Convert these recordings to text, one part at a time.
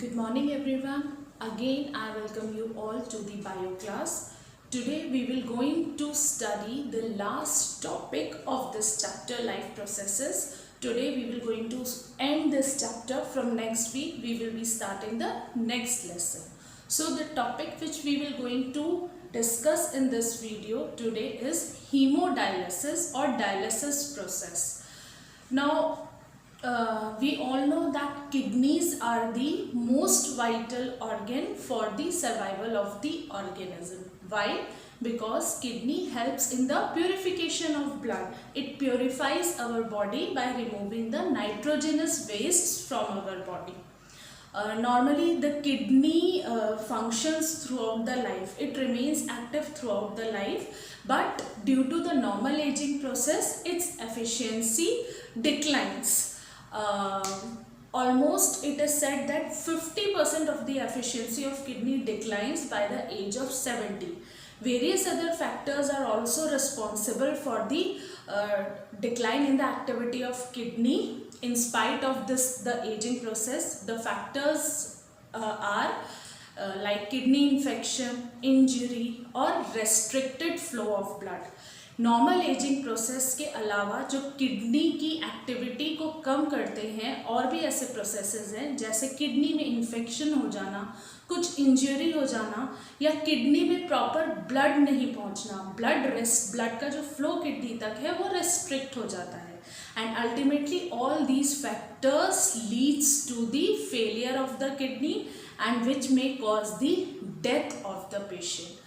Good morning everyone. Again I welcome you all to the bio class. Today we will going to study the last topic of this chapter, life processes. Today we will going to end this chapter. From next week we will be starting the next lesson. So the topic which we will going to discuss in this video today is hemodialysis or dialysis process. Now we all know that kidneys are the most vital organ for the survival of the organism. Why? Because kidney helps in the purification of blood. It purifies our body by removing the nitrogenous wastes from our body. Normally the kidney functions throughout the life. It remains active throughout the life, but due to the normal aging process, its efficiency declines. Almost it is said that 50% of the efficiency of kidney declines by the age of 70. Various other factors are also responsible for the decline in the activity of kidney. In spite of the aging process, the factors are like kidney infection, injury or restricted flow of blood. Normal ageing process के अलावा जो kidney की activity को कम करते हैं और भी ऐसे प्रोसेसेस हैं, जैसे किडनी में इन्फेक्शन हो जाना, कुछ इंजरी हो जाना या किडनी में प्रॉपर ब्लड नहीं पहुंचना, ब्लड का जो फ्लो किडनी तक है वो रेस्ट्रिक्ट हो जाता है. And ultimately all these factors leads to the failure of the kidney and which may cause the death of the patient.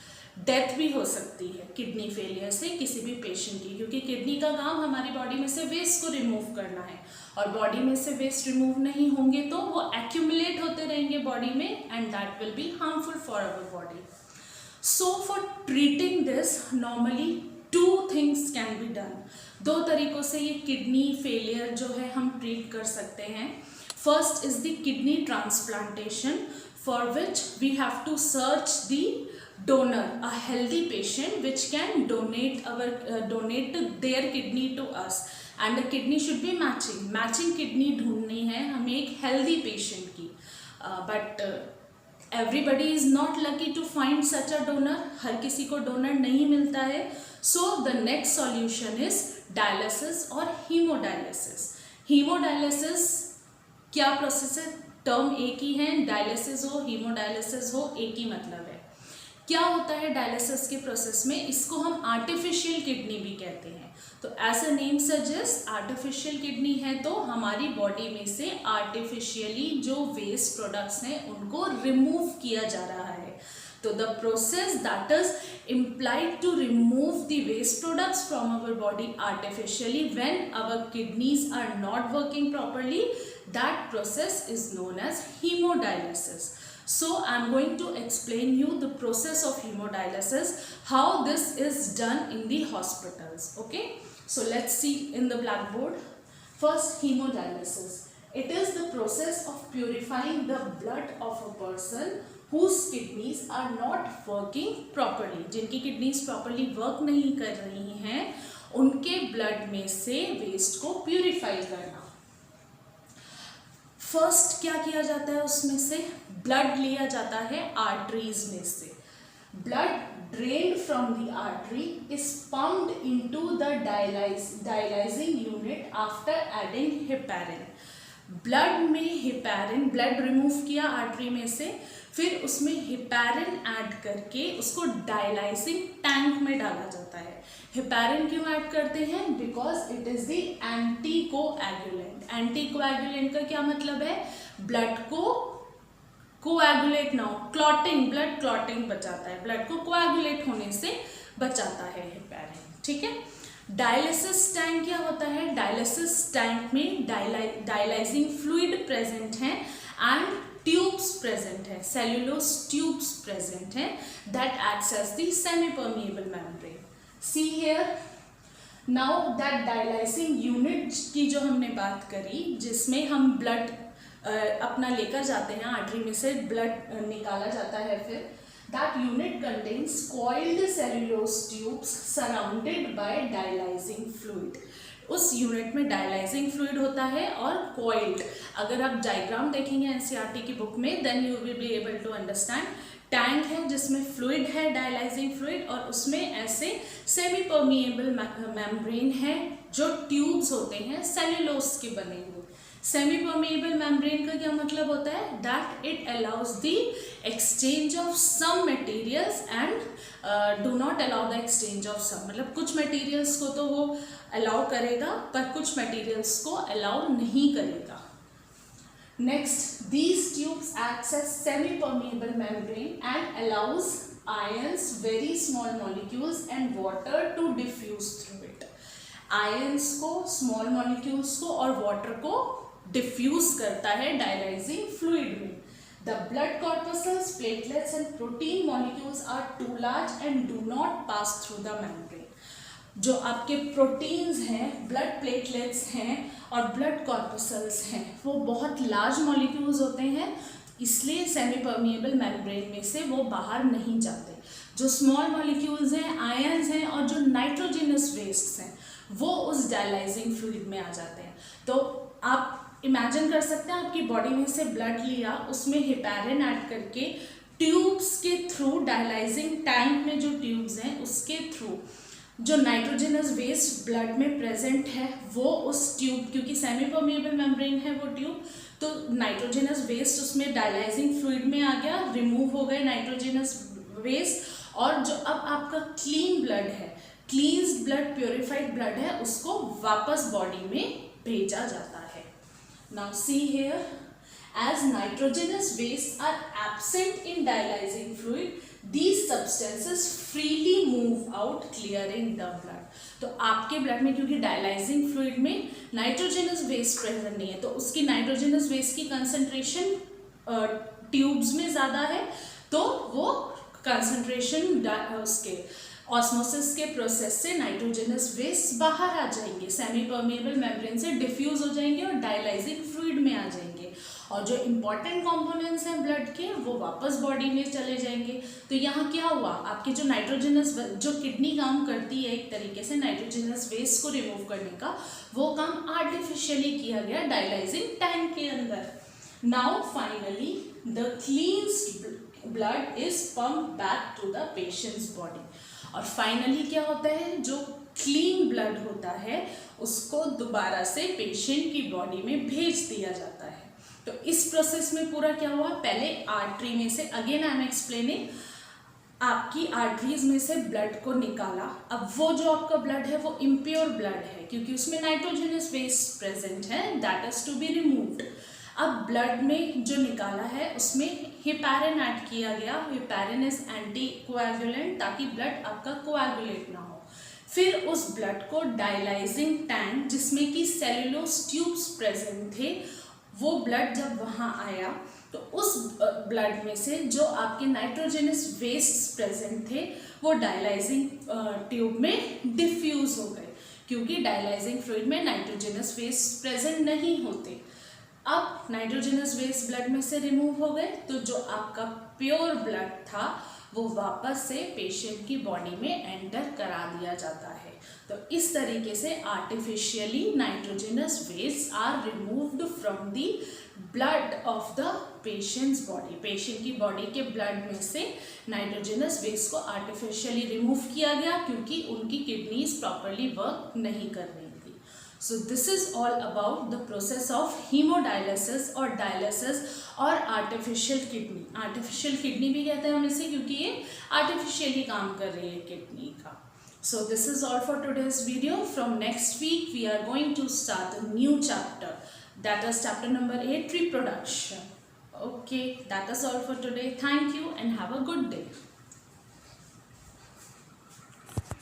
Death भी हो सकती है किडनी फेलियर से किसी भी पेशेंट की, क्योंकि किडनी का काम हमारी बॉडी में से वेस्ट को रिमूव करना है और बॉडी में से वेस्ट रिमूव नहीं होंगे तो वो एक्यूमुलेट होते रहेंगे बॉडी में and that will be harmful for our body. So for treating this normally 2 things can be done. 2 तरीकों से ये किडनी फेलियर जो है हम ट्रीट कर सकते हैं. First is the kidney transplantation, for which we have to search the donor, a healthy patient which can donate their kidney to us, and the kidney should be matching kidney ढूंढनी है हमें एक healthy patient की. But everybody is not lucky to find such a donor. हर किसी को donor नहीं मिलता है. So the next solution is dialysis or hemodialysis. Hemodialysis क्या प्रोसेस है? टर्म एक ही है, डायलिसिस हो हीमोडायलिसिस हो एक ही मतलब है. क्या होता है डायलिसिस के प्रोसेस में? इसको हम आर्टिफिशियल किडनी भी कहते हैं. तो as a name suggest, artificial kidney है तो हमारी बॉडी में से आर्टिफिशियली जो वेस्ट प्रोडक्ट्स हैं उनको रिमूव किया जा रहा है. तो the process that is implied to remove the waste products from our body artificially when our kidneys are not working properly, that process is known as hemodialysis. So I am going to explain you the process of hemodialysis, how this is done in the hospitals. Okay, so let's see in the blackboard. First, hemodialysis. It is the process of purifying the blood of a person whose kidneys are not working properly. जिनकी kidneys properly work नहीं कर रही हैं, उनके blood में से waste को purify करना. फर्स्ट क्या किया जाता है? उसमें से ब्लड लिया जाता है आर्टरीज में से. Blood drained from the artery is pumped into the dialysing unit after adding heparin. Blood में हेपेरिन, ब्लड रिमूव किया आर्टरी में से, फिर उसमें हेपेरिन ऐड करके उसको डायलाइजिंग टैंक में डाला जाता है. हेपेरिन क्यों ऐड करते हैं? Because it is the anticoagulant. Anticoagulant का क्या मतलब है? ब्लड को कोएगुलेट ना हो, क्लॉटिंग, ब्लड क्लॉटिंग बचाता है, ब्लड को कोएगुलेट होने से बचाता है हेपेरिन. ठीक है. डायलिसिस टैंक क्या होता है? डायलिसिस टैंक में डायलाइजिंग फ्लूइड प्रेजेंट है एंड ट्यूब्स प्रेजेंट है, सेल्यूलोज ट्यूब्स प्रेजेंट है that acts as the semi permeable membrane. See here. Now that dialyzing unit की जो हमने बात करी, जिसमें हम ब्लड अपना लेकर जाते हैं, आर्टरी में से ब्लड निकाला जाता है, फिर that unit contains coiled cellulose tubes surrounded by dialyzing fluid. उस यूनिट में डायलाइजिंग फ्लूइड होता है और कॉइल्ड। अगर आप डायग्राम देखेंगे एनसीईआरटी की बुक में, then you will be able to understand. Tank है जिसमें फ्लूइड है, डायलाइजिंग फ्लूइड, और उसमें ऐसे सेमी परमिएबल मेम्ब्रेन है जो ट्यूब्स होते हैं सेल्यूलोज के बने हुए। सेमी परमिएबल मेम्ब्रेन का क्या मतलब होता है? That it allows the exchange of some materials and do not allow the exchange of some, मतलब कुछ मटेरियल्स को तो वो अलाउ करेगा पर कुछ मटेरियल्स को अलाउ नहीं करेगा। Next, these tubes acts as semi-permeable membrane and allows ions, very small molecules and water to diffuse through it. Ions को, small molecules को और water को diffuse करता है डायलाइजिंग फ्लूइड में. The blood corpuscles, platelets and protein molecules are too large and do not pass through the membrane. जो आपके proteins हैं, ब्लड प्लेटलेट्स हैं और ब्लड कॉर्पसल्स हैं, वो बहुत लार्ज मॉलिक्यूल्स होते हैं, इसलिए सेमी परमिएबल मेम्ब्रेन में से वो बाहर नहीं जाते. जो स्मॉल मॉलिक्यूल्स हैं, आयंस हैं और जो नाइट्रोजिनस वेस्ट हैं, वो उस डायलाइजिंग फ्लूइड में आ जाते हैं. तो आप इमेजिन कर सकते हैं, आपकी बॉडी में से ब्लड लिया, उसमें हेपेरिन ऐड करके ट्यूब्स के थ्रू, डायलाइजिंग टैंक में जो ट्यूब्स हैं उसके थ्रू जो नाइट्रोजनस वेस्ट ब्लड में प्रेजेंट है वो उस ट्यूब, क्योंकि सेमी परमिएबल मेम्ब्रेन है वो ट्यूब, तो नाइट्रोजनस वेस्ट उसमें डायलाइजिंग फ्लूइड में आ गया, रिमूव हो गए नाइट्रोजनस वेस्ट, और जो अब आपका क्लीन ब्लड है, क्लीन्स्ड ब्लड, प्योरीफाइड ब्लड है, उसको वापस बॉडी में भेजा जाता है. Now see here, as nitrogenous wastes are absent in dialyzing fluid, these substances freely move out clearing the blood. तो आपके ब्लड में क्योंकि डायलाइजिंग फ्लूइड में नाइट्रोजनस वेस्ट प्रेजेंट नहीं है, तो उसकी नाइट्रोजनस वेस्ट की कंसंट्रेशन ट्यूब्स में ज़्यादा है, तो वो कंसंट्रेशन उसके ऑस्मोसिस के प्रोसेस से नाइट्रोजनस वेस्ट बाहर आ जाएंगे, सेमी परमिएबल मेम्ब्रेन से डिफ्यूज हो जाएंगे और डायलाइजिंग फ्लूइड में आ जाएंगे, और जो इंपॉर्टेंट कंपोनेंट्स हैं ब्लड के वो वापस बॉडी में चले जाएंगे. तो यहाँ क्या हुआ, आपके जो नाइट्रोजनस, जो किडनी काम करती है एक तरीके से नाइट्रोजनस वेस्ट को रिमूव करने का, वो काम आर्टिफिशियली किया गया डायलाइजिंग टैंक के अंदर. Now finally the cleansed blood is pump back to the patient's body. और फाइनली क्या होता है, जो क्लीन ब्लड होता है उसको दोबारा से पेशेंट की बॉडी में भेज दिया जाता है. तो इस प्रोसेस में पूरा क्या हुआ, पहले आर्टरी में से, अगेन आई एम एक्सप्लेनिंग, आपकी आर्टरीज में से ब्लड को निकाला. अब वो जो आपका ब्लड है वो इम्प्योर ब्लड है क्योंकि उसमें नाइट्रोजनस वेस्ट प्रेजेंट है, that is to be removed. अब ब्लड में जो निकाला है उसमें हेपेरिन ऐड किया गया. हेपेरिन इज एंटी कोएगुलेंट, ताकि ब्लड आपका कोएगुलेट ना हो. फिर उस ब्लड को डायलाइजिंग टैंक, जिसमें कि सेल्यूलोज ट्यूब्स प्रेजेंट थे, वो ब्लड जब वहाँ आया तो उस ब्लड में से जो आपके नाइट्रोजनस वेस्ट प्रेजेंट थे वो डायलाइजिंग ट्यूब में डिफ्यूज हो गए, क्योंकि डायलाइजिंग फ्लूइड में नाइट्रोजनस वेस्ट प्रेजेंट नहीं होते. अब नाइट्रोजनस वेस्ट ब्लड में से रिमूव हो गए, तो जो आपका प्योर ब्लड था वो वापस से पेशेंट की बॉडी में एंटर करा दिया जाता है. तो इस तरीके से artificially nitrogenous waste are removed from the blood of the patient's body. Patient की बॉडी के ब्लड में से नाइट्रोजनस वेस्ट को आर्टिफिशियली रिमूव किया गया क्योंकि उनकी किडनीज प्रॉपरली वर्क नहीं कर रही थी. So this is all about the process of hemodialysis और dialysis और artificial kidney. Artificial kidney भी कहते हैं हम इसे क्योंकि ये artificially काम कर रही है किडनी का. So this is all for today's video. From next week we are going to start a new chapter, that is chapter number 8, reproduction. Okay, that is all for today. Thank you and have a good day.